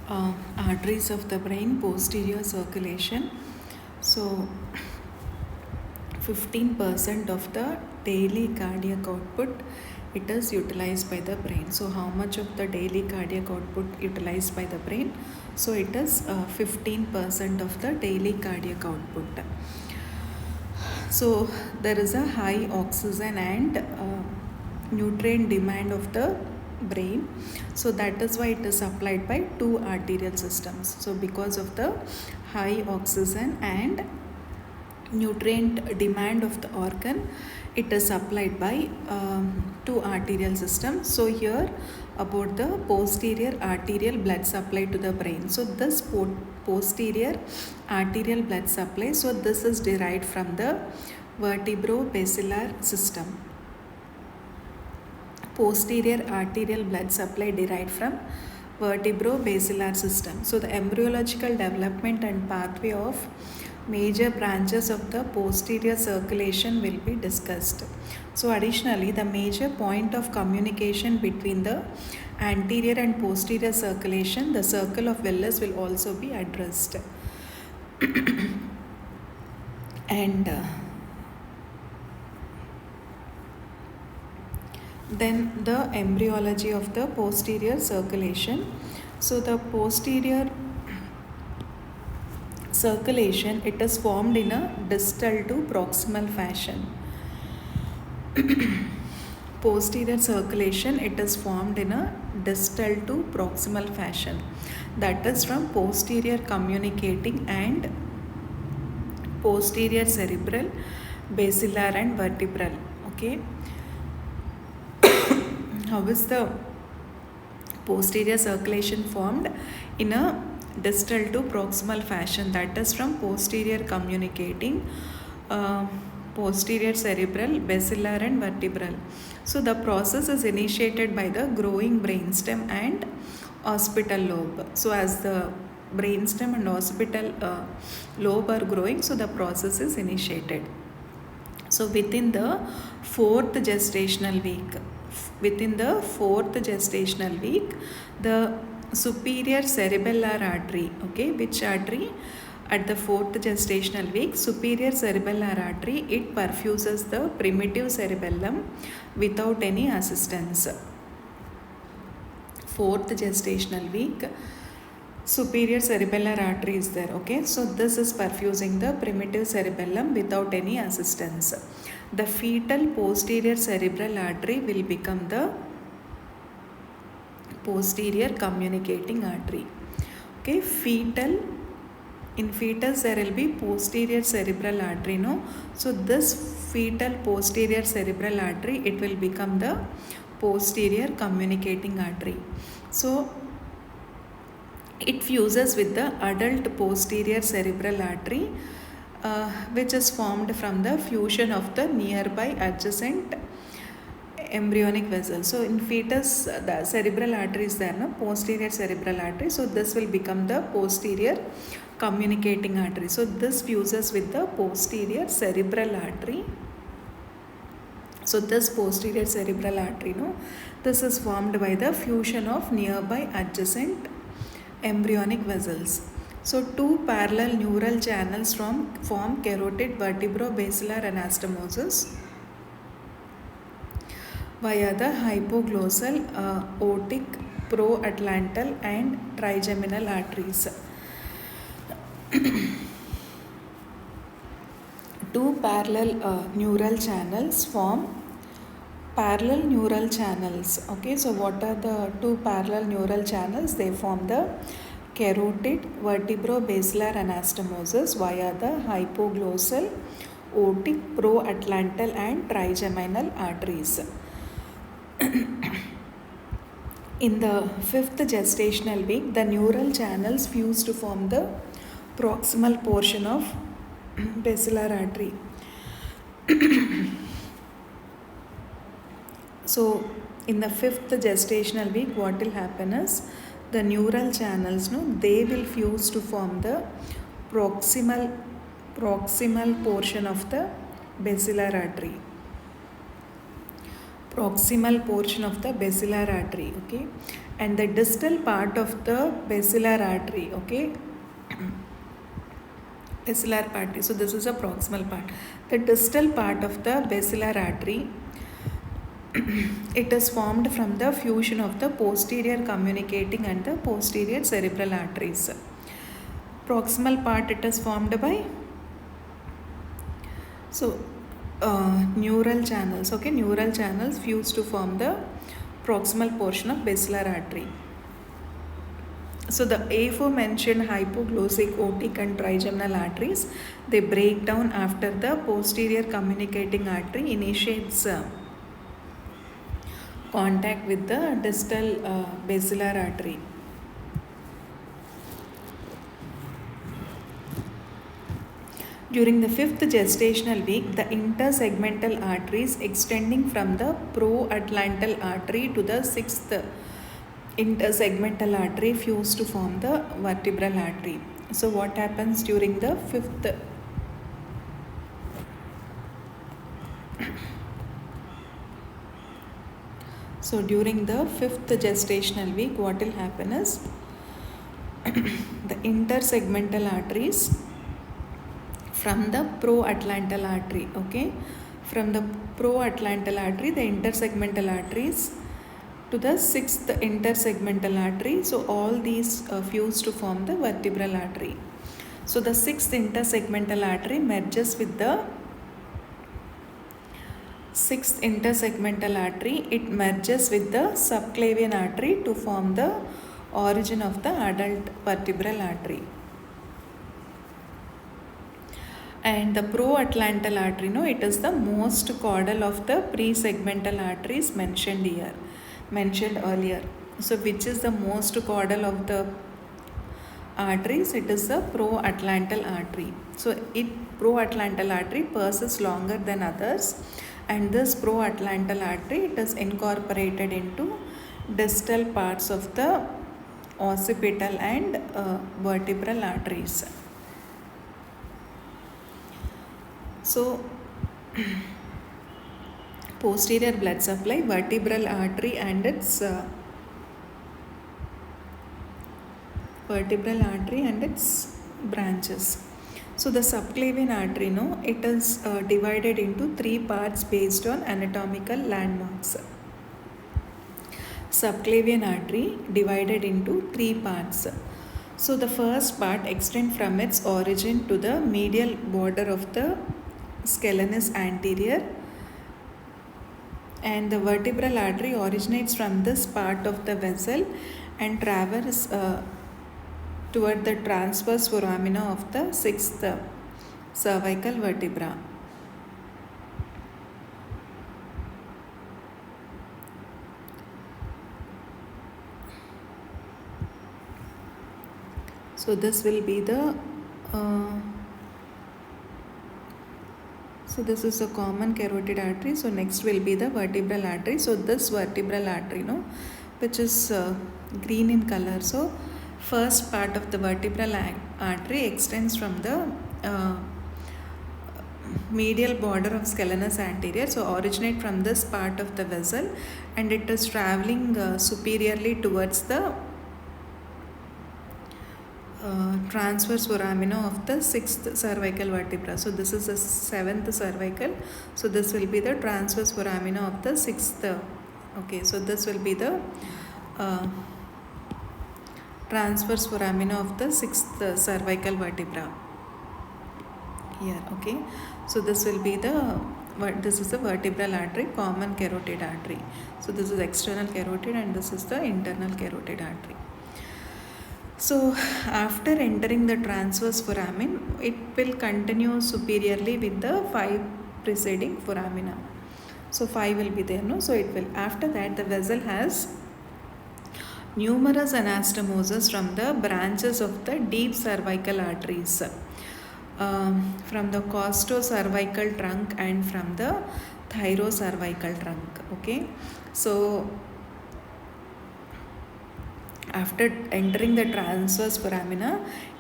arteries of the brain, posterior circulation. So 15% of the daily cardiac output it is utilized by the brain. So how much of the daily cardiac output utilized by the brain? So it is 15% of the daily cardiac output. So there is a high oxygen and nutrient demand of the brain, so that is why it is supplied by two arterial systems. So because of the high oxygen and nutrient demand of the organ, it is supplied by two arterial systems. So here about the posterior arterial blood supply to the brain. So this posterior arterial blood supply, so this is derived from the vertebrobasilar system. Posterior arterial blood supply derived from vertebrobasilar system. So the embryological development and pathway of major branches of the posterior circulation will be discussed. So additionally, the major point of communication between the anterior and posterior circulation, the circle of Willis, will also be addressed. And then the embryology of the posterior circulation. So the posterior circulation, it is formed in a distal to proximal fashion. Posterior circulation, it is formed in a distal to proximal fashion, that is from posterior communicating and posterior cerebral, basilar and vertebral. Okay, how is the posterior circulation formed? In a distal to proximal fashion, that is from posterior communicating, posterior cerebral, basilar and vertebral. So the process is initiated by the growing brainstem and occipital lobe. So as the brainstem and occipital lobe are growing, so the process is initiated. So within the fourth gestational week, the superior cerebellar artery, okay, which artery? At the fourth gestational week, superior cerebellar artery, it perfuses the primitive cerebellum without any assistance. Fourth gestational week, superior cerebellar artery is there. Okay, so this is perfusing the primitive cerebellum without any assistance. The fetal posterior cerebral artery will become the posterior communicating artery. Okay, in fetus there will be posterior cerebral artery, no? So this fetal posterior cerebral artery, it will become the posterior communicating artery. So it fuses with the adult posterior cerebral artery, which is formed from the fusion of the nearby adjacent embryonic vessel. So in fetus, the cerebral artery is there, no? Posterior cerebral artery. So this will become the posterior communicating artery. So this fuses with the posterior cerebral artery. So this posterior cerebral artery, no, this is formed by the fusion of nearby adjacent embryonic vessels. So two parallel neural channels form carotid vertebrobasilar anastomosis via the hypoglossal, otic, proatlantal and trigeminal arteries. Two parallel neural channels form parallel neural channels. Okay, so what are the two parallel neural channels? They form the carotid vertebrobasilar anastomosis via the hypoglossal, otic, proatlantal and trigeminal arteries. In the fifth gestational week, the neural channels fuse to form the proximal portion of basilar artery. So in the fifth gestational week, what will happen is the neural channels, no, they will fuse to form the proximal portion of the basilar artery. Proximal portion of the basilar artery. Okay, and the distal part of the basilar artery, okay, basilar part. So this is a proximal part. The distal part of the basilar artery, it is formed from the fusion of the posterior communicating and the posterior cerebral arteries. Proximal part, it is formed by neural channels, okay, neural channels fuse to form the proximal portion of basilar artery. So the aforementioned hypoglossic, otic and trigeminal arteries, they break down after the posterior communicating artery initiates contact with the distal basilar artery. During the 5th gestational week, the intersegmental arteries extending from the proatlantal artery to the 6th intersegmental artery fuse to form the vertebral artery. So what happens during the 5th? So during the 5th gestational week, what will happen is the intersegmental arteries from the proatlantal artery, okay, from the proatlantal artery, the intersegmental arteries to the 6th intersegmental artery. So all these fuse to form the vertebral artery. So the 6th intersegmental artery merges with the 6th intersegmental artery. It merges with the subclavian artery to form the origin of the adult vertebral artery. And the proatlantal artery, no, it is the most caudal of the pre-segmental arteries mentioned earlier. So which is the most caudal of the arteries? It is the proatlantal artery. So proatlantal artery passes longer than others, and this proatlantal artery, it is incorporated into distal parts of the occipital and vertebral arteries. So posterior blood supply, vertebral artery and its branches. So the subclavian artery, no, it is divided into 3 parts based on anatomical landmarks. Subclavian artery divided into 3 parts. So the first part extends from its origin to the medial border of the scalenus anterior, and the vertebral artery originates from this part of the vessel and travels toward the transverse foramina of the 6th cervical vertebra. So this will be the so this is a common carotid artery. So next will be the vertebral artery. So this vertebral artery, no, which is green in color. So first part of the vertebral artery extends from the medial border of scalenus anterior. So originate from this part of the vessel, and it is traveling superiorly towards the transverse foramina of the 6th cervical vertebra. So this is the 7th cervical. So this will be the transverse foramina of the 6th. Okay, so this will be the transverse foramina of the 6th cervical vertebra here. Okay, so this will be this is the vertebral artery, common carotid artery. So this is external carotid and this is the internal carotid artery. So after entering the transverse foramen, it will continue superiorly with the 5 preceding foramina. So 5 will be there, no? So it will, after that the vessel has numerous anastomoses from the branches of the deep cervical arteries, from the costocervical trunk and from the thyrocervical trunk. Okay, so after entering the transverse foramina,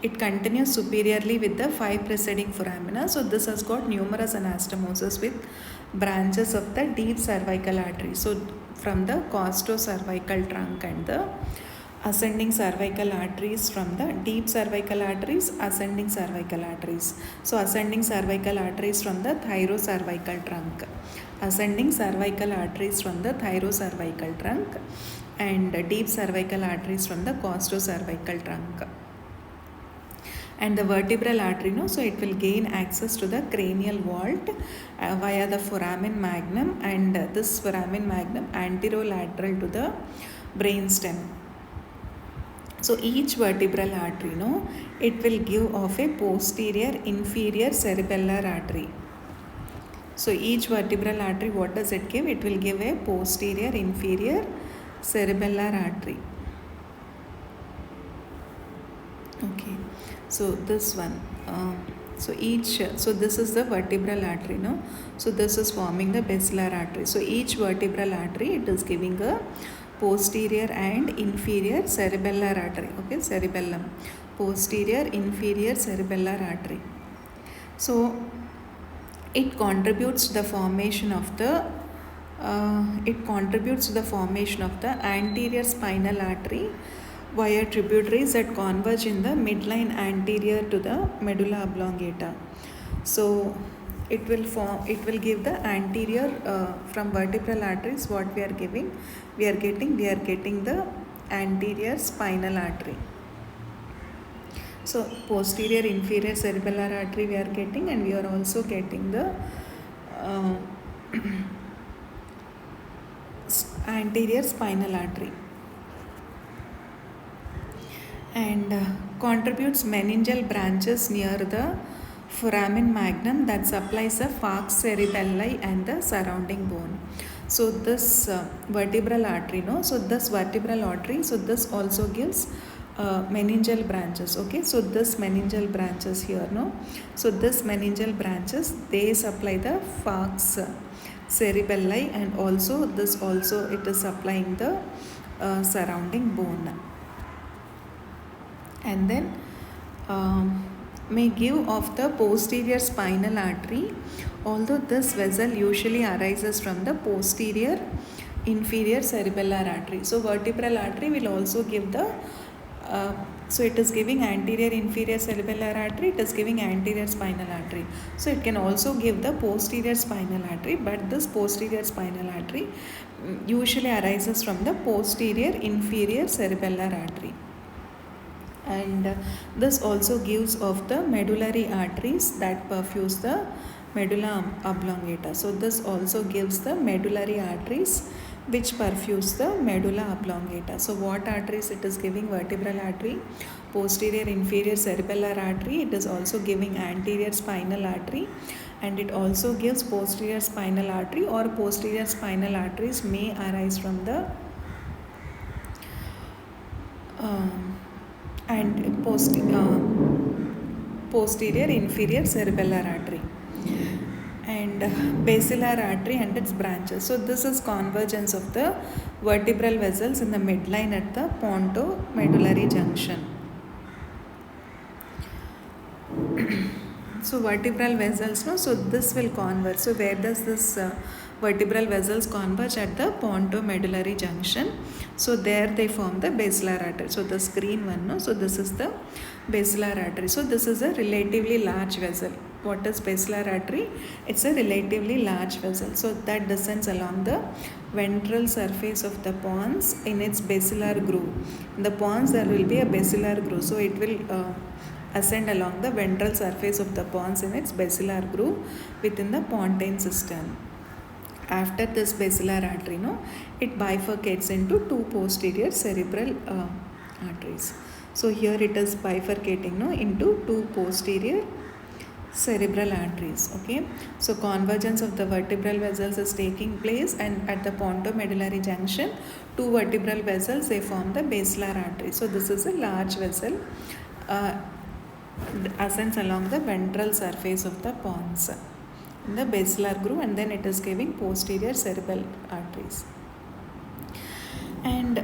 it continues superiorly with the 5 preceding foramina. So this has got numerous anastomosis with branches of the deep cervical artery. So from the costocervical trunk and the ascending cervical arteries, from the deep cervical arteries, ascending cervical arteries. So ascending cervical arteries from the thyrocervical trunk, ascending cervical arteries from the thyrocervical trunk, and deep cervical arteries from the costocervical trunk. And the vertebral artery, so it will gain access to the cranial vault via the foramen magnum, and this foramen magnum anterolateral to the brainstem. So each vertebral artery, it will give off a posterior inferior cerebellar artery. So each vertebral artery, what does it give? It will give a posterior inferior cerebellar artery. Okay, so this one, so this is the vertebral artery, so this is forming the basilar artery. So each vertebral artery, it is giving a posterior and inferior cerebellar artery. Okay, cerebellum, posterior inferior cerebellar artery. So it contributes to the formation of the anterior spinal artery via tributaries that converge in the midline anterior to the medulla oblongata. So it will give the anterior from vertebral arteries. What we are getting the anterior spinal artery. So posterior inferior cerebellar artery we are getting, and we are also getting the anterior spinal artery. And contributes meningeal branches near the foramen magnum that supplies the falx cerebelli and the surrounding bone. So this vertebral artery, so this vertebral artery, so this also gives meningeal branches. Okay, so this meningeal branches here, so this meningeal branches, they supply the falx cerebelli, and also this also it is supplying the surrounding bone. And then may give of the posterior spinal artery, although this vessel usually arises from the posterior inferior cerebellar artery. So vertebral artery will also give the so it is giving anterior inferior cerebellar artery, it is giving anterior spinal artery. So it can also give the posterior spinal artery, but this posterior spinal artery usually arises from the posterior inferior cerebellar artery. And this also gives of the medullary arteries that perfuse the medulla oblongata. So this also gives the medullary arteries which perfuse the medulla oblongata. So what arteries it is giving? Vertebral artery, posterior inferior cerebellar artery, it is also giving anterior spinal artery, and it also gives posterior spinal artery, or posterior spinal arteries may arise from the posterior inferior cerebellar artery, and basilar artery and its branches. So this is convergence of the vertebral vessels in the midline at the pontomedullary junction. So vertebral vessels, so this will converge. So where does this vertebral vessels converge? At the pontomedullary junction. So there they form the basilar artery. So the green one, so this is the basilar artery. So this is a relatively large vessel. What is basilar artery? It's a relatively large vessel. So that descends along the ventral surface of the pons in its basilar groove. In the pons there will be a basilar groove. So it will ascend along the ventral surface of the pons in its basilar groove within the pontine system. After this basilar artery, it bifurcates into two posterior cerebral arteries. So here it is bifurcating into two posterior cerebral arteries. Okay, so convergence of the vertebral vessels is taking place, and at the pontomedullary junction, two vertebral vessels, they form the basilar artery. So this is a large vessel, ascends along the ventral surface of the pons in the basilar groove, and then it is giving posterior cerebral arteries. And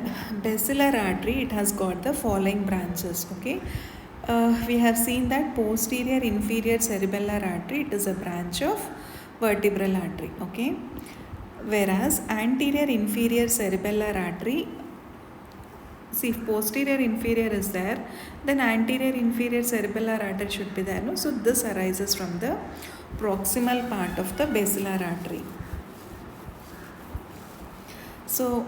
basilar artery, it has got the following branches. Okay, we have seen that posterior inferior cerebellar artery, it is a branch of vertebral artery. Okay, whereas anterior inferior cerebellar artery, see, if posterior inferior is there, then anterior inferior cerebellar artery should be there, no? So this arises from the proximal part of the basilar artery. So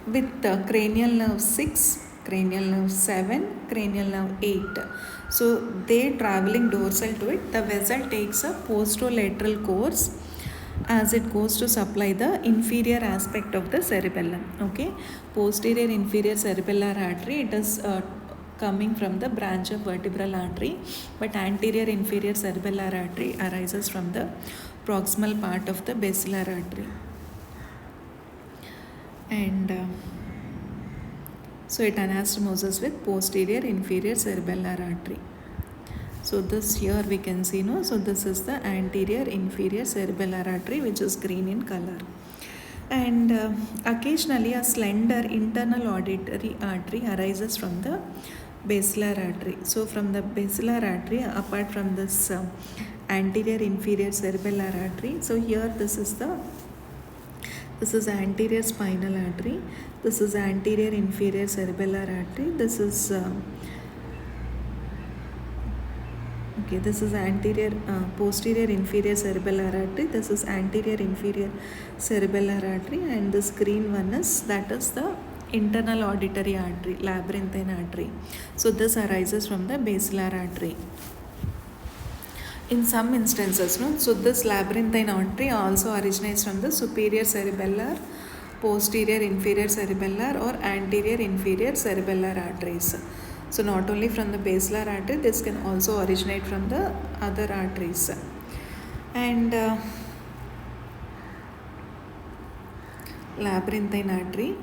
with the cranial nerve 6, cranial nerve 7, cranial nerve 8, so they traveling dorsal to it, the vessel takes a posterolateral course as it goes to supply the inferior aspect of the cerebellum. Okay, posterior inferior cerebellar artery, it is coming from the branch of vertebral artery, but anterior inferior cerebellar artery arises from the proximal part of the basilar artery. And so it anastomoses with posterior inferior cerebellar artery. So this here we can see, no? So this is the anterior inferior cerebellar artery, which is green in color. And occasionally a slender internal auditory artery arises from the basilar artery. So from the basilar artery, apart from this anterior inferior cerebellar artery, so here this is anterior spinal artery, this is anterior inferior cerebellar artery, this is okay, this is anterior posterior inferior cerebellar artery, this is anterior inferior cerebellar artery, and this green one is, that is the internal auditory artery, labyrinthine artery. So this arises from the basilar artery. In some instances, no, so this labyrinthine artery also originates from the superior cerebellar, posterior inferior cerebellar, or anterior inferior cerebellar arteries. So not only from the basilar artery, this can also originate from the other arteries. And labyrinthine artery,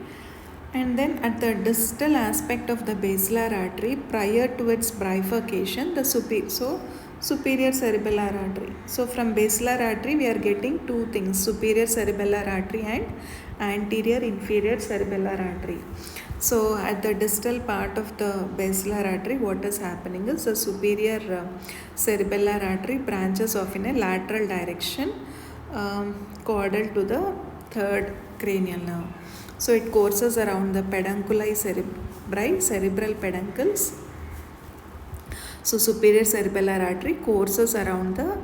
and then at the distal aspect of the basilar artery, prior to its bifurcation, the superior cerebellar artery. So from basilar artery we are getting two things, superior cerebellar artery and anterior inferior cerebellar artery. So at the distal part of the basilar artery, what is happening is the superior cerebellar artery branches off in a lateral direction, caudal to the third cranial nerve. So it courses around the pedunculi cerebri, cerebral peduncles. So superior cerebellar artery courses around the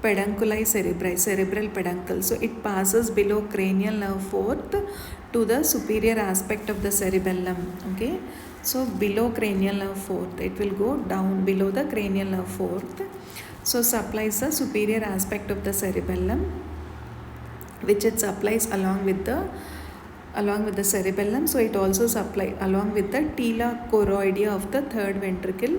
pedunculi cerebri, cerebral peduncle. So it passes below cranial nerve fourth to the superior aspect of the cerebellum. Okay, so below cranial nerve fourth, it will go down below the cranial nerve fourth. So supplies the superior aspect of the cerebellum, which it supplies along with the cerebellum. So it also supplies along with the tela choroidea of the third ventricle,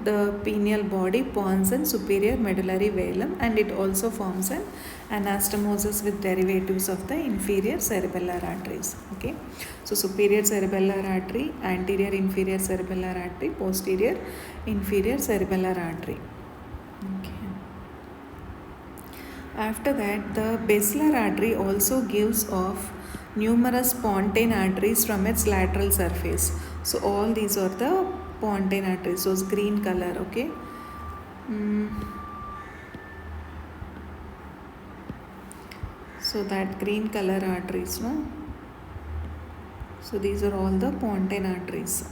the pineal body, pons, and superior medullary velum, and it also forms an anastomosis with derivatives of the inferior cerebellar arteries. Okay, so superior cerebellar artery, anterior inferior cerebellar artery, posterior inferior cerebellar artery. Okay. After that, the basilar artery also gives off numerous pontine arteries from its lateral surface. So all these are the pontine arteries, so it's green color. Okay, so that green color arteries, no, so these are all the pontine arteries.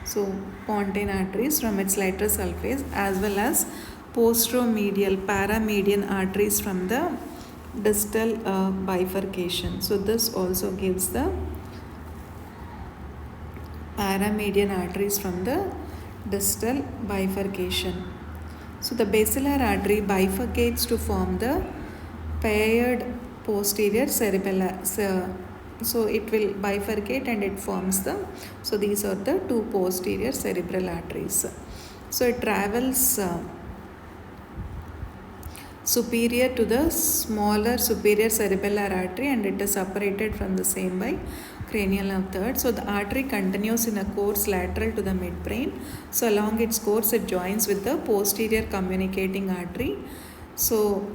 So pontine arteries from its lateral surface, as well as posteromedial paramedian arteries from the distal bifurcation. So this also gives the paramedian arteries from the distal bifurcation. So the basilar artery bifurcates to form the paired posterior cerebellar. So it will bifurcate and it forms the, so these are the two posterior cerebral arteries. So it travels superior to the smaller superior cerebellar artery, and it is separated from the same by cranial nerve third. So the artery continues in a course lateral to the midbrain. So along its course it joins with the posterior communicating artery. So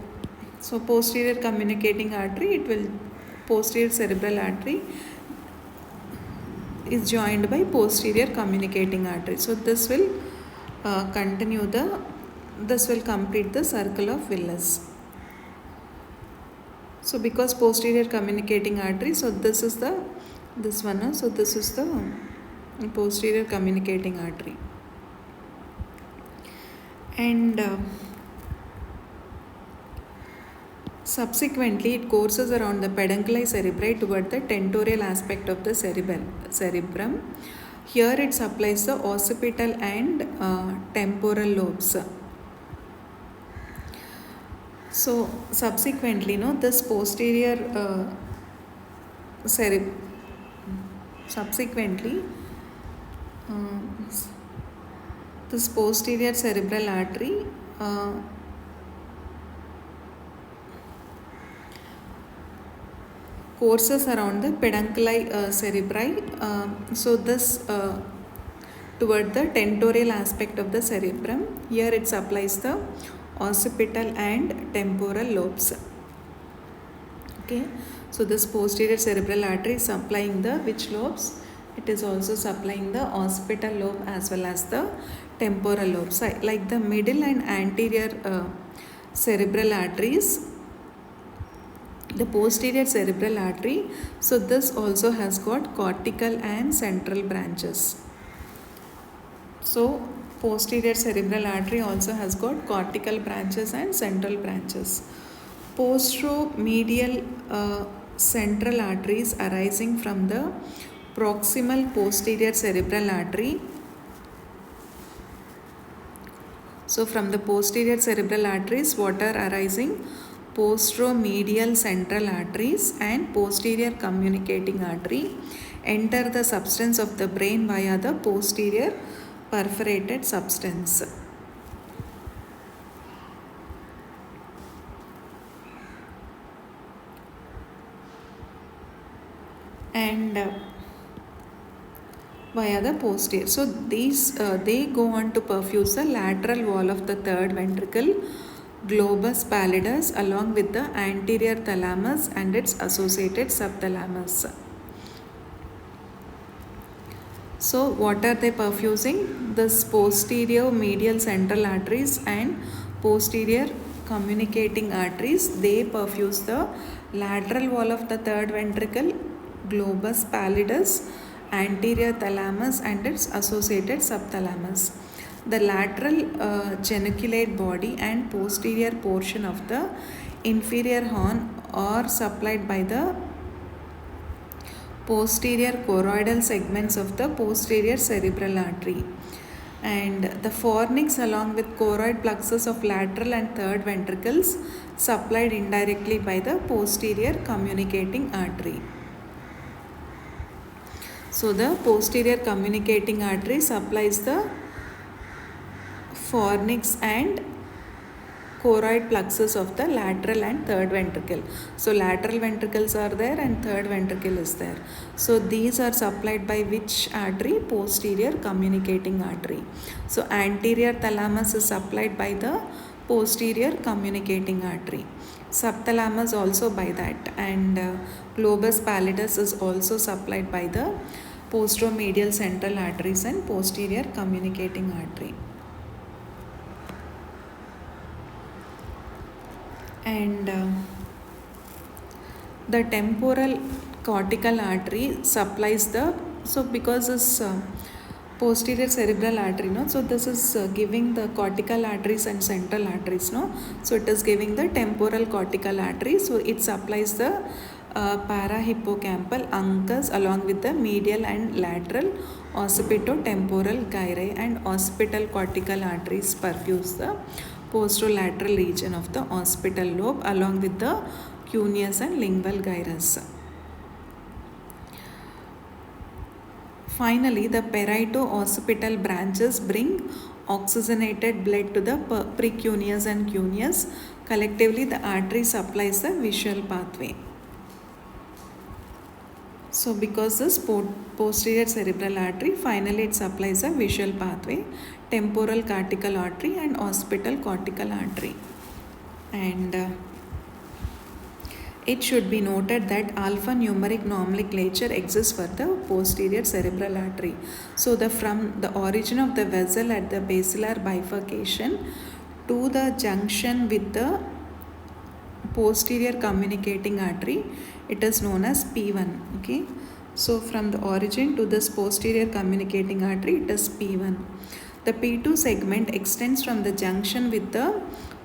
posterior communicating artery, it will, posterior cerebral artery is joined by posterior communicating artery. So this will this will complete the circle of Willis. So because posterior communicating artery, so this is the so this is the posterior communicating artery. And subsequently it courses around the pedunculi cerebri toward the tentorial aspect of the cerebrum. Here it supplies the occipital and temporal lobes. So subsequently, this posterior this posterior cerebral artery courses around the pedunculi cerebri. So this toward the tentorial aspect of the cerebrum. Here it supplies the occipital and temporal lobes. Okay, so this posterior cerebral artery is supplying the which lobes? It is also supplying the occipital lobe as well as the temporal lobes. Like the middle and anterior cerebral arteries, the posterior cerebral artery, so this also has got cortical and central branches. So posterior cerebral artery also has got cortical branches and central branches. Posteromedial central arteries arising from the proximal posterior cerebral artery. So from the posterior cerebral arteries, what are arising? Posteromedial central arteries and posterior communicating artery enter the substance of the brain via the posterior perforated substance. And via the posterior. So these they go on to perfuse the lateral wall of the third ventricle, globus pallidus, along with the anterior thalamus and its associated subthalamus. So what are they perfusing? This posterior medial central arteries and posterior communicating arteries. They perfuse the lateral wall of the third ventricle, globus pallidus, anterior thalamus and its associated subthalamus. The lateral geniculate body and posterior portion of the inferior horn are supplied by the posterior choroidal segments of the posterior cerebral artery, and the fornix along with choroid plexus of lateral and third ventricles supplied indirectly by the posterior communicating artery. So the posterior communicating artery supplies the fornix and choroid plexus of the lateral and third ventricle. So lateral ventricles are there and third ventricle is there. So these are supplied by which artery? Posterior communicating artery. So anterior thalamus is supplied by the posterior communicating artery. Subthalamus also by that, and globus pallidus is also supplied by the posteromedial central arteries and posterior communicating artery. And the temporal cortical artery supplies the, so because this posterior cerebral artery, so this is giving the cortical arteries and central arteries, so it is giving the temporal cortical artery, so it supplies the parahippocampal uncus along with the medial and lateral occipitotemporal gyri, and occipital cortical arteries perfuse the posterolateral region of the occipital lobe along with the cuneus and lingual gyrus. Finally, the parieto-occipital branches bring oxygenated blood to the precuneus and cuneus. Collectively, the artery supplies the visual pathway. So because this posterior cerebral artery, finally it supplies a visual pathway, temporal cortical artery and occipital cortical artery. And It should be noted that alphanumeric nomenclature exists for the posterior cerebral artery. So from the origin of the vessel at the basilar bifurcation to the junction with the posterior communicating artery, it is known as P1. Okay, so from the origin to this posterior communicating artery, it is P1. The P2 segment extends from the junction with the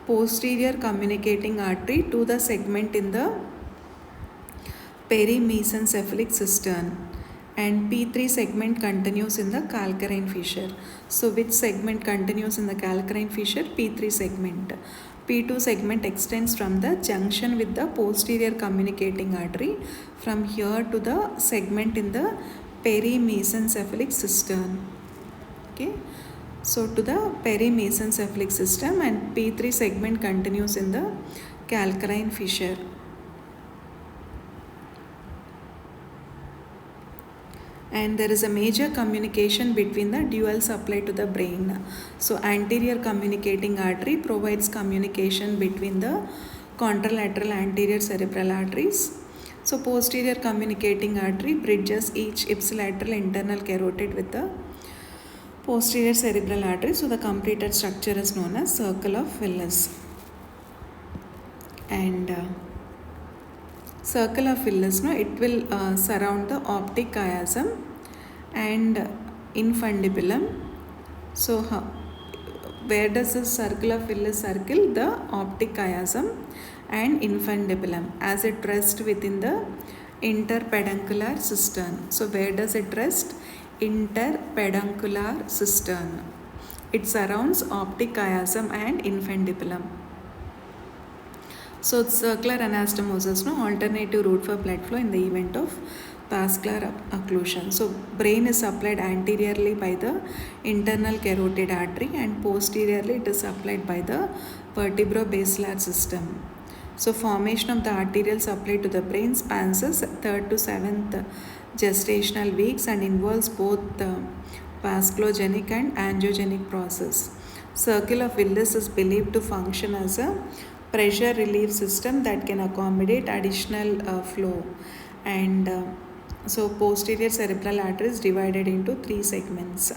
posterior communicating artery to the segment in the perimesencephalic cistern, and P3 segment continues in the calcarine fissure. So which segment continues in the calcarine fissure? P3 segment. P2 segment extends from the junction with the posterior communicating artery from here to the segment in the perimesencephalic cistern. Okay, so to the perimesencephalic system, and P3 segment continues in the calcarine fissure. And there is a major communication between the dual supply to the brain. So anterior communicating artery provides communication between the contralateral anterior cerebral arteries. So posterior communicating artery bridges each ipsilateral internal carotid with the posterior cerebral artery. So the completed structure is known as circle of Willis. And circle of Willis, it will surround the optic chiasm and infundibulum. So where does this circle of Willis circle? The optic chiasm and infundibulum, as it rests within the interpeduncular cistern. So where does it rest? Interpeduncular cistern. It surrounds optic chiasm and infundibulum. So circular anastomosis, alternative route for blood flow in the event of vascular occlusion. So brain is supplied anteriorly by the internal carotid artery, and posteriorly it is supplied by the vertebrobasilar system. So formation of the arterial supply to the brain spans the 3rd to 7th gestational weeks and involves both the vasculogenic and angiogenic process. Circle of Willis is believed to function as a pressure relief system that can accommodate additional flow. And so posterior cerebral artery is divided into 3 segments.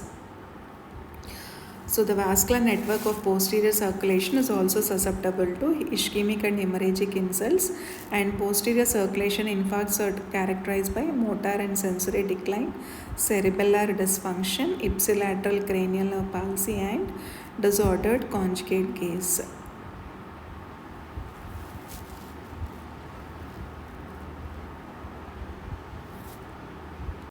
So the vascular network of posterior circulation is also susceptible to ischemic and hemorrhagic insults, and posterior circulation infarcts are characterized by motor and sensory decline, cerebellar dysfunction, ipsilateral cranial nerve palsy, and disordered conjugate gaze.